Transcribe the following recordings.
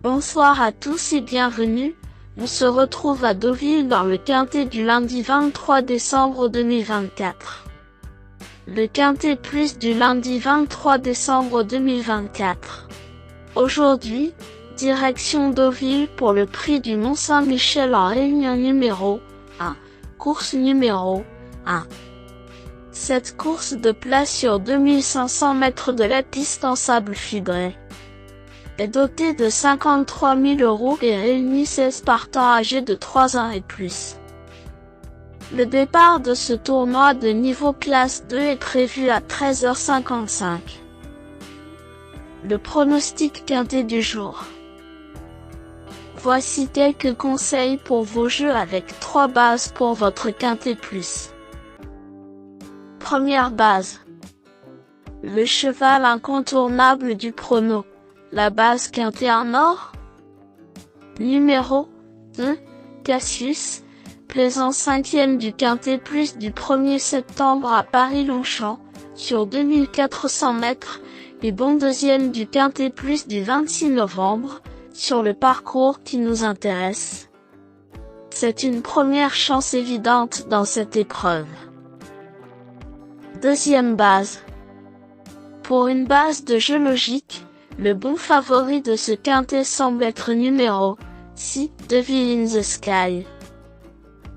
Bonsoir à tous et bienvenue. On se retrouve à Deauville dans le Quintet du lundi 23 décembre 2024. Le Quintet Plus du lundi 23 décembre 2024. Aujourd'hui, direction Deauville pour le prix du Mont-Saint-Michel en réunion numéro 1, course numéro 1. Cette course de place sur 2500 mètres de la piste en sable fibré est dotée de 53 000 € et réunit 16 partants âgés de 3 ans et plus. Le départ de ce tournoi de niveau classe 2 est prévu à 13h55. Le pronostic quintet du jour. Voici quelques conseils pour vos jeux avec 3 bases pour votre quintet plus. Première base. Le cheval incontournable du prono. La base quintet en or. Numéro 2, Cassius, plaisant 5e du quintet plus du 1er septembre à Paris-Longchamp, sur 2400 mètres, et bon 2e du quintet plus du 26 novembre, sur le parcours qui nous intéresse. C'est une première chance évidente dans cette épreuve. Deuxième base. Pour une base de jeu logique, le bon favori de ce quintet semble être numéro 6, Devil in the Sky.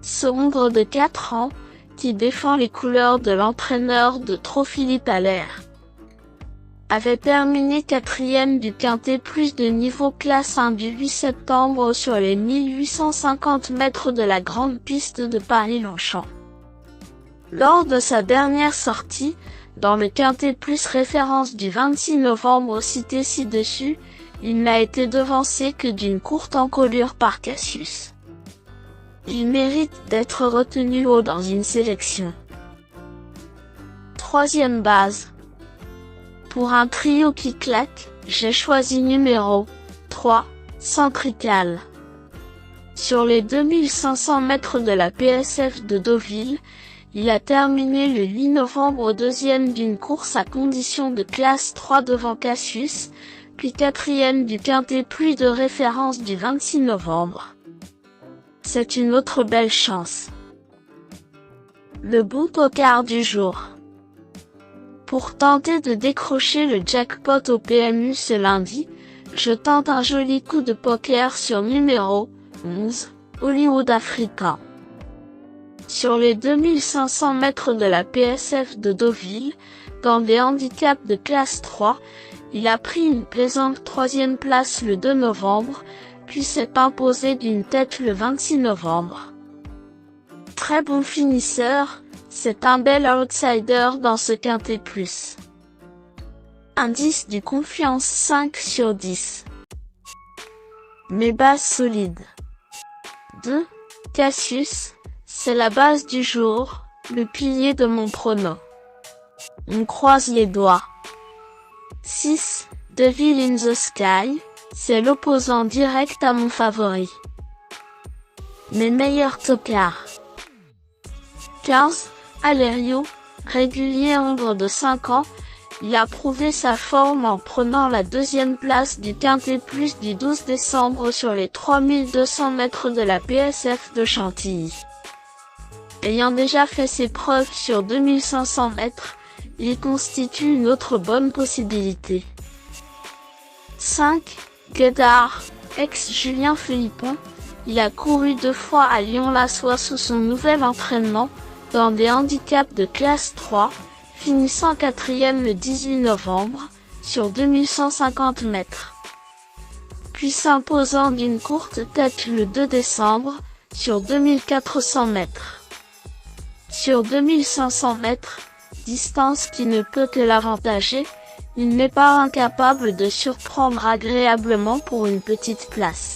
Sombre de 4 ans, qui défend les couleurs de l'entraîneur de trop Philippe Allaire. Avait terminé 4e du quintet plus de niveau classe 1 du 8 septembre sur les 1850 mètres de la grande piste de Paris-Longchamp. Lors de sa dernière sortie, dans le quintet plus référence du 26 novembre cité ci-dessus, il n'a été devancé que d'une courte encolure par Cassius. Il mérite d'être retenu haut dans une sélection. Troisième base. Pour un trio qui claque, j'ai choisi numéro 3, Centrical. Sur les 2500 mètres de la PSF de Deauville, il a terminé le 8 novembre 2e d'une course à condition de classe 3 devant Cassius, puis 4e du quintet plus de référence du 26 novembre. C'est une autre belle chance. Le bon poker du jour. Pour tenter de décrocher le jackpot au PMU ce lundi, je tente un joli coup de poker sur numéro 11, Hollywood Africa. Sur les 2500 mètres de la PSF de Deauville, dans des handicaps de classe 3, il a pris une plaisante 3e place le 2 novembre, puis s'est imposé d'une tête le 26 novembre. Très bon finisseur, c'est un bel outsider dans ce quintet plus. Indice du confiance 5 sur 10. Mes bases solides. 2. Cassius. C'est la base du jour, le pilier de mon prono. On croise les doigts. 6. Devil in the Sky, c'est l'opposant direct à mon favori. Mes meilleurs tocards. 15. Alerio, régulier ombre de 5 ans, il a prouvé sa forme en prenant la 2e place du quintet plus du 12 décembre sur les 3200 mètres de la PSF de Chantilly. Ayant déjà fait ses preuves sur 2500 mètres, il constitue une autre bonne possibilité. 5. Guédard, ex-Julien Philippon, il a couru 2 fois à Lyon-la-Soie sous son nouvel entraînement, dans des handicaps de classe 3, finissant 4e le 18 novembre, sur 2150 mètres. Puis s'imposant d'une courte tête le 2 décembre, sur 2400 mètres. Sur 2500 mètres, distance qui ne peut que l'avantager, il n'est pas incapable de surprendre agréablement pour une petite place.